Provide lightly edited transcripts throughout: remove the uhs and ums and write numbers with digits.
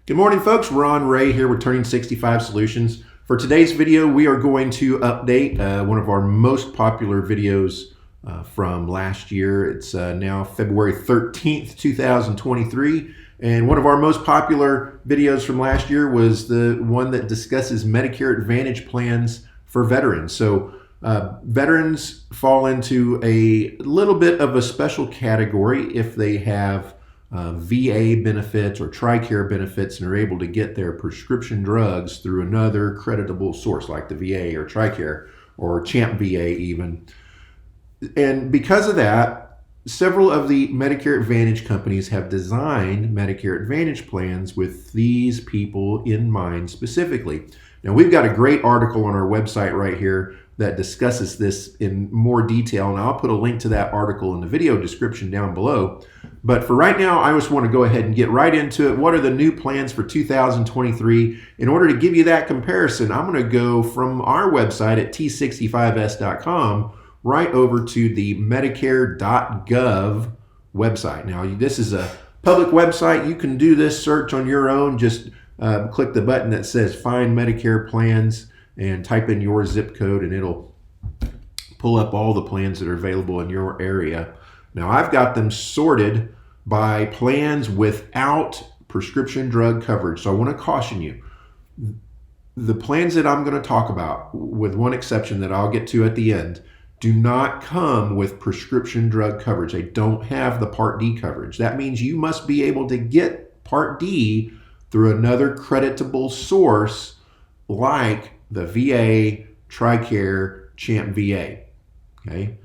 Good morning, folks. Ron Ray here with Turning 65 Solutions. For today's video, we are going to update one of our most popular videos from last year. It's now February 13th, 2023. And one of our most popular videos from last year was the one that discusses Medicare Advantage plans for veterans. So veterans fall into a little bit of a special category if they have VA benefits or TRICARE benefits and are able to get their prescription drugs through another creditable source like the VA or TRICARE or CHAMP VA even. And because of that, several of the Medicare Advantage companies have designed Medicare Advantage plans with these people in mind specifically. Now, we've got a great article on our website right here that discusses this in more detail, and I'll put a link to that article in the video description down below. But for right now, I just want to go ahead and get right into it. What are the new plans for 2023? In order to give you that comparison, I'm going to go from our website at t65s.com right over to the medicare.gov website. Now, this is a public website. You can do this search on your own. Just click the button that says Find Medicare Plans and type in your zip code, and it'll pull up all the plans that are available in your area. Now, I've got them sorted by plans without prescription drug coverage. So I want to caution you. The plans that I'm going to talk about, with one exception that I'll get to at the end, do not come with prescription drug coverage. They don't have the Part D coverage. That means you must be able to get Part D through another creditable source like the VA, TRICARE, CHAMP VA. Okay?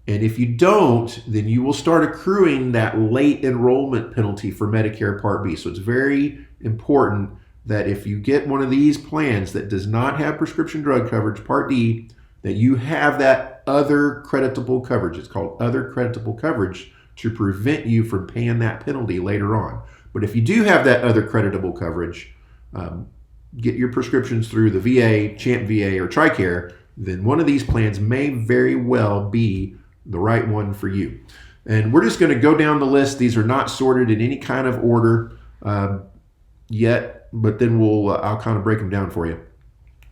And if you don't, then you will start accruing that late enrollment penalty for Medicare Part B. So it's very important that if you get one of these plans that does not have prescription drug coverage, Part D, that you have that other creditable coverage. It's called other creditable coverage to prevent you from paying that penalty later on. But if you do have that other creditable coverage, get your prescriptions through the VA, CHAMP VA, or TRICARE, then one of these plans may very well be the right one for you. And we're just going to go down the list. These are not sorted in any kind of order yet, but then I'll kind of break them down for you.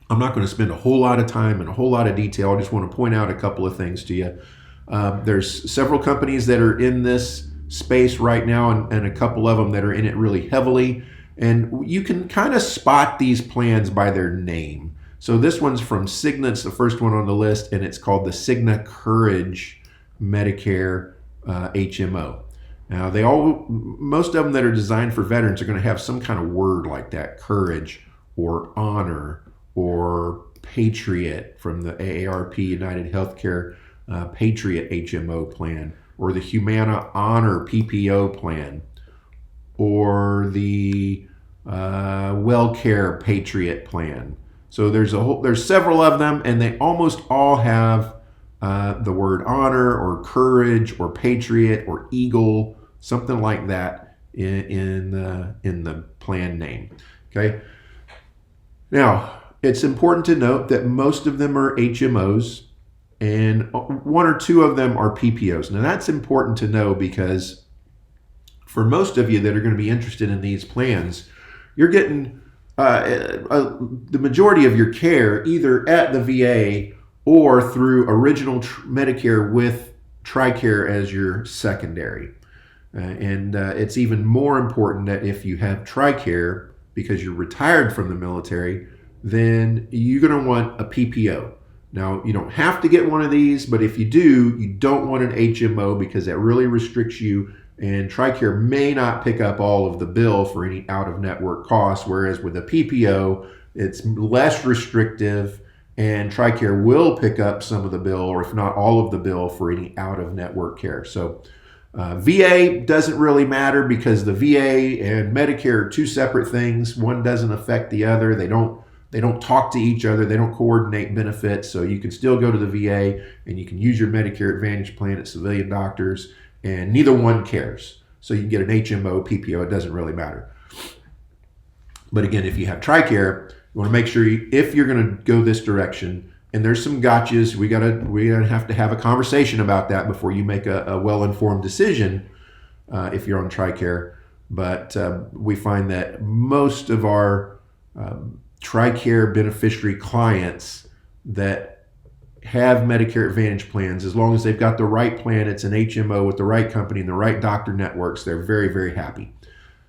I'm not going to spend a whole lot of time and a whole lot of detail. I just want to point out a couple of things to you. There's several companies that are in this space right now, and a couple of them that are in it really heavily. And you can kind of spot these plans by their name. So this one's from Cigna. It's the first one on the list, and it's called the Cigna Courage Medicare HMO. Now, most of them that are designed for veterans are going to have some kind of word like that: courage or honor or patriot from the AARP United Healthcare Patriot HMO plan, or the Humana Honor PPO plan, or the WellCare Patriot plan. So there's several of them, and they almost all have the word honor or courage or patriot or eagle, something like that in the plan name. Okay. Now, it's important to note that most of them are HMOs, and one or two of them are PPOs. Now, that's important to know because for most of you that are going to be interested in these plans, you're getting the majority of your care either at the VA or through original Medicare with TRICARE as your secondary. And it's even more important that if you have TRICARE because you're retired from the military, then you're going to want a PPO. Now, you don't have to get one of these, but if you do, you don't want an HMO because that really restricts you, and TRICARE may not pick up all of the bill for any out-of-network costs, whereas with a PPO, it's less restrictive, and TRICARE will pick up some of the bill, or if not all of the bill, for any out-of-network care. So VA doesn't really matter because the VA and Medicare are two separate things. One doesn't affect the other. They don't talk to each other. They don't coordinate benefits. So you can still go to the VA and you can use your Medicare Advantage plan at civilian doctors, and neither one cares. So you can get an HMO, PPO, it doesn't really matter. But again, if you have TRICARE, you want to make sure if you're going to go this direction, and there's some gotchas, we gotta have to have a conversation about that before you make a well-informed decision if you're on TRICARE. but we find that most of our TRICARE beneficiary clients that have Medicare Advantage plans, as long as they've got the right plan, it's an HMO with the right company and the right doctor networks, they're very, very happy.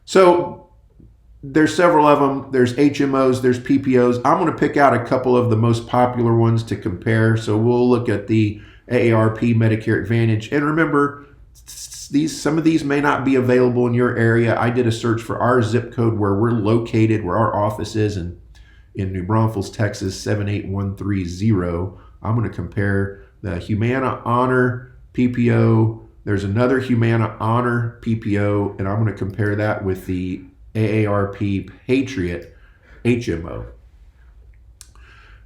So there's several of them. There's HMOs, there's PPOs. I'm going to pick out a couple of the most popular ones to compare. So we'll look at the AARP Medicare Advantage. And remember, some of these may not be available in your area. I did a search for our zip code where we're located, where our office is in New Braunfels, Texas, 78130. I'm going to compare the Humana Honor PPO. There's another Humana Honor PPO, and I'm going to compare that with the AARP Patriot HMO.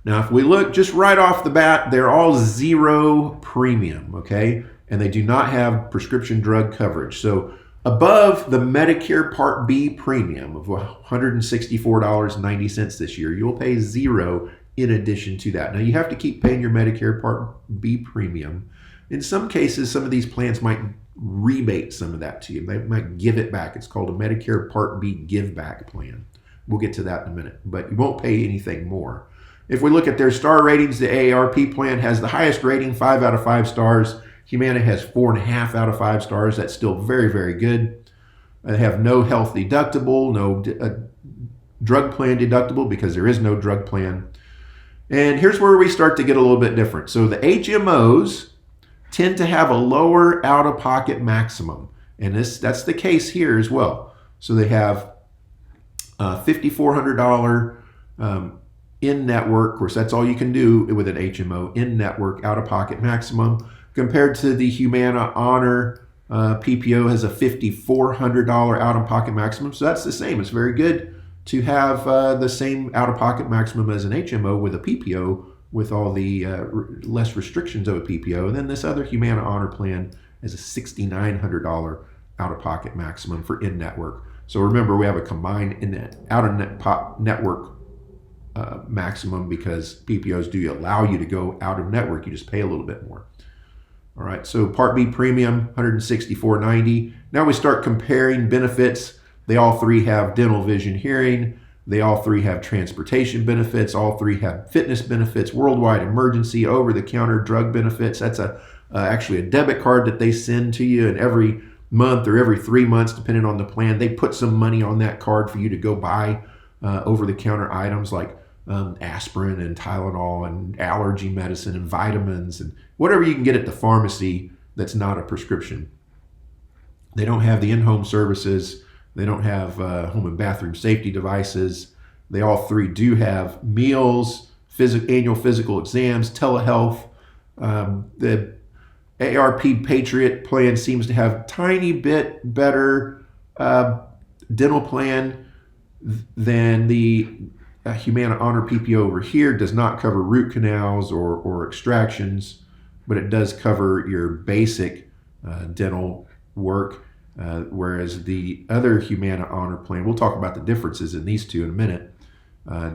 Now, if we look just right off the bat, they're all zero premium, okay? And they do not have prescription drug coverage. So above the Medicare Part B premium of $164.90 this year, you'll pay zero in addition to that. Now, you have to keep paying your Medicare Part B premium. In some cases, some of these plans might rebate some of that to you. They might give it back. It's called a Medicare Part B give back plan. We'll get to that in a minute, but you won't pay anything more. If we look at their star ratings, the AARP plan has the highest rating, 5 out of 5 stars. Humana has 4.5 out of 5 stars. That's still very, very good. They have no health deductible, no drug plan deductible because there is no drug plan. And here's where we start to get a little bit different. So the HMOs tend to have a lower out-of-pocket maximum. And that's the case here as well. So they have $5,400 in-network. Of course, that's all you can do with an HMO, in-network out-of-pocket maximum. Compared to the Humana Honor PPO has a $5,400 out-of-pocket maximum. So that's the same. It's very good to have the same out-of-pocket maximum as an HMO with a PPO, with all the less restrictions of a PPO. And then this other Humana Honor plan is a $6,900 out-of-pocket maximum for in-network. So remember, we have a combined out-of-network maximum because PPOs do allow you to go out-of-network. You just pay a little bit more. All right, so Part B premium, $164.90. Now we start comparing benefits. They all three have dental, vision, hearing. They all three have transportation benefits. All three have fitness benefits, worldwide emergency, over-the-counter drug benefits. That's actually a debit card that they send to you, and every month or every 3 months, depending on the plan, they put some money on that card for you to go buy over-the-counter items like aspirin and Tylenol and allergy medicine and vitamins and whatever you can get at the pharmacy that's not a prescription. They don't have the in-home services. They don't have home and bathroom safety devices. They all three do have meals, annual physical exams, telehealth. The AARP Patriot plan seems to have tiny bit better dental plan than the Humana Honor PPO over here. Does not cover root canals or extractions, but it does cover your basic dental work. Whereas the other Humana Honor plan, we'll talk about the differences in these two in a minute,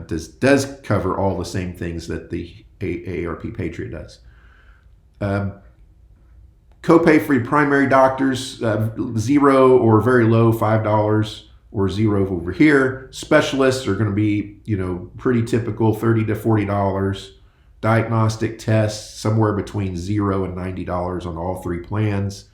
does cover all the same things that the AARP Patriot does. Copay-free primary doctors, zero or very low, $5 or zero over here. Specialists are going to be, pretty typical, $30 to $40. Diagnostic tests, somewhere between $0 and $90 on all three plans.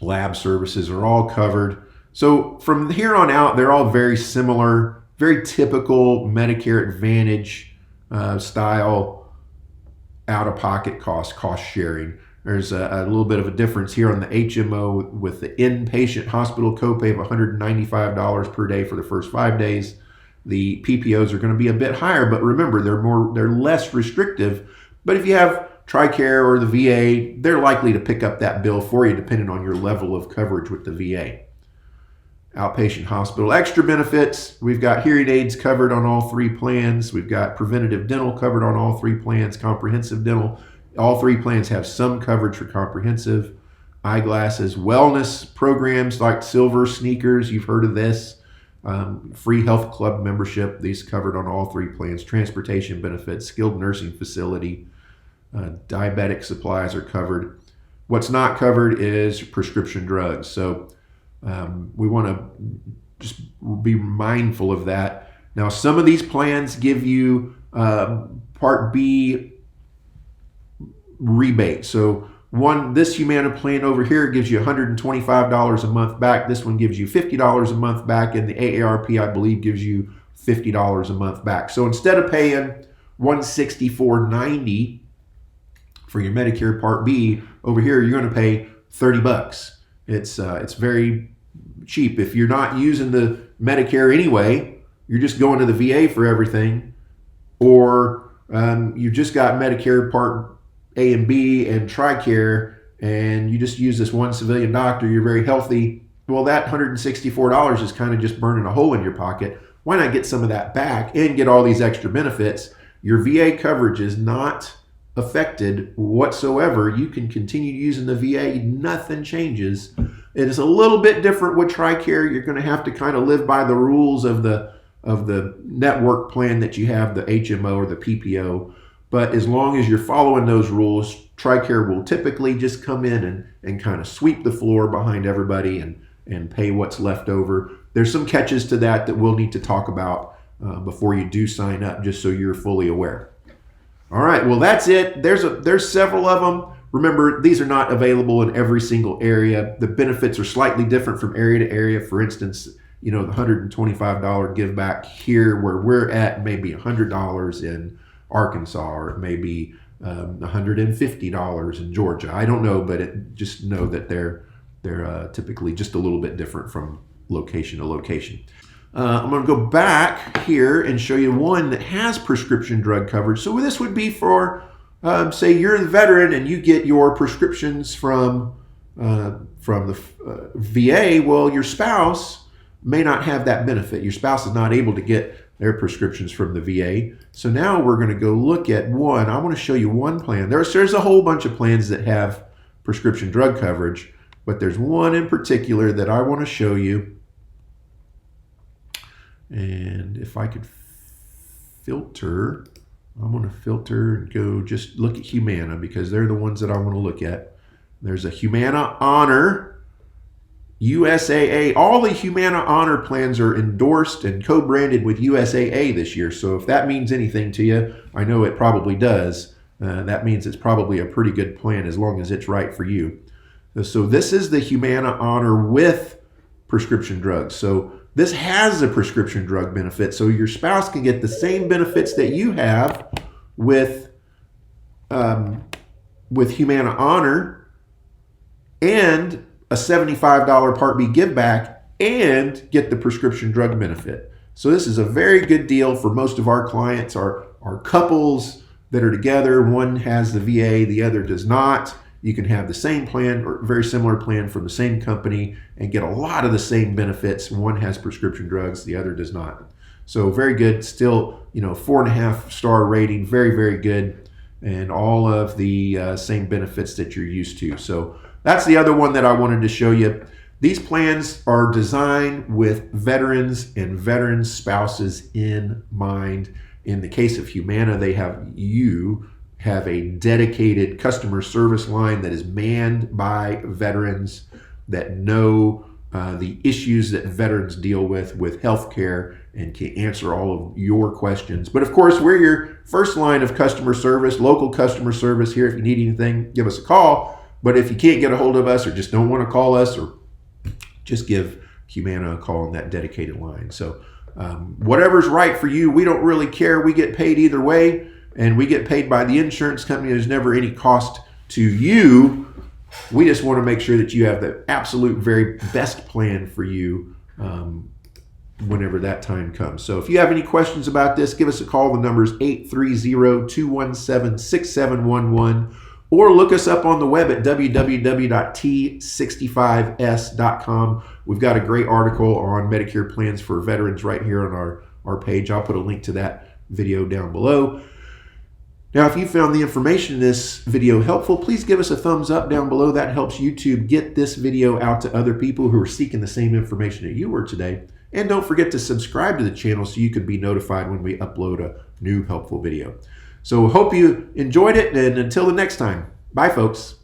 Lab services are all covered. So from here on out, they're all very similar, very typical Medicare Advantage style out-of-pocket cost sharing. There's a little bit of a difference here on the HMO with the inpatient hospital copay of $195 per day for the first 5 days. The PPOs are going to be a bit higher, but remember, they're less restrictive. But if you have TRICARE or the VA, they're likely to pick up that bill for you depending on your level of coverage with the VA. Outpatient hospital extra benefits. We've got hearing aids covered on all three plans. We've got preventative dental covered on all three plans. Comprehensive dental. All three plans have some coverage for comprehensive. Eyeglasses, wellness programs like Silver Sneakers. You've heard of this. Free health club membership. These covered on all three plans. Transportation benefits. Skilled nursing facility. Diabetic supplies are covered. What's not covered is prescription drugs. So We want to just be mindful of that. Now, some of these plans give you Part B rebate. So this Humana plan over here gives you $125 a month back. This one gives you $50 a month back, and the AARP, I believe, gives you $50 a month back. So instead of paying $164.90 for your Medicare Part B, over here you're going to pay $30. It's very cheap. If you're not using the Medicare anyway, you're just going to the VA for everything, or you just got Medicare Part A and B and TRICARE, and you just use this one civilian doctor, you're very healthy, well, that $164 is kind of just burning a hole in your pocket. Why not get some of that back and get all these extra benefits? Your VA coverage is not affected whatsoever. You can continue using the VA. Nothing changes. It is a little bit different with TRICARE. You're going to have to kind of live by the rules of the network plan that you have, the HMO or the PPO. But as long as you're following those rules, TRICARE will typically just come in and kind of sweep the floor behind everybody and pay what's left over. There's some catches to that we'll need to talk about before you do sign up, just so you're fully aware. All right, well, that's it. There's several of them. Remember, these are not available in every single area. The benefits are slightly different from area to area. For instance, the $125 give back here where we're at may be $100 in Arkansas, or it may be $150 in Georgia. I don't know, but just know that they're typically just a little bit different from location to location. I'm going to go back here and show you one that has prescription drug coverage. So this would be for, say you're the veteran and you get your prescriptions from the VA. Well, your spouse may not have that benefit. Your spouse is not able to get their prescriptions from the VA. So now we're going to go look at one. I want to show you one plan. There's a whole bunch of plans that have prescription drug coverage, but there's one in particular that I want to show you. And if I could filter, I'm going to filter and go just look at Humana, because they're the ones that I want to look at. There's a Humana Honor, USAA. All the Humana Honor plans are endorsed and co-branded with USAA this year. So if that means anything to you, I know it probably does. That means it's probably a pretty good plan as long as it's right for you. So this is the Humana Honor with prescription drugs. So this has a prescription drug benefit, so your spouse can get the same benefits that you have with Humana Honor, and a $75 Part B give back, and get the prescription drug benefit. So this is a very good deal for most of our clients, our couples that are together. One has the VA, the other does not. You can have the same plan or very similar plan from the same company and get a lot of the same benefits. One has prescription drugs, the other does not. So very good. Still, 4.5 star rating, very, very good. And all of the same benefits that you're used to. So that's the other one that I wanted to show you. These plans are designed with veterans and veterans' spouses in mind. In the case of Humana, they have a dedicated customer service line that is manned by veterans that know the issues that veterans deal with healthcare and can answer all of your questions. But of course, we're your first line of customer service, local customer service here. If you need anything, give us a call. But if you can't get a hold of us or just don't want to call us, or just give Humana a call on that dedicated line. So whatever's right for you, we don't really care. We get paid either way. And we get paid by the insurance company. There's never any cost to you. We just want to make sure that you have the absolute very best plan for you whenever that time comes. So if you have any questions about this, give us a call. The number is 830-217-6711, or look us up on the web at www.t65s.com. We've got a great article on Medicare plans for veterans right here on our page. I'll put a link to that video down below. Now, if you found the information in this video helpful, please give us a thumbs up down below. That helps YouTube get this video out to other people who are seeking the same information that you were today. And don't forget to subscribe to the channel so you can be notified when we upload a new helpful video. So hope you enjoyed it, and until the next time, bye folks.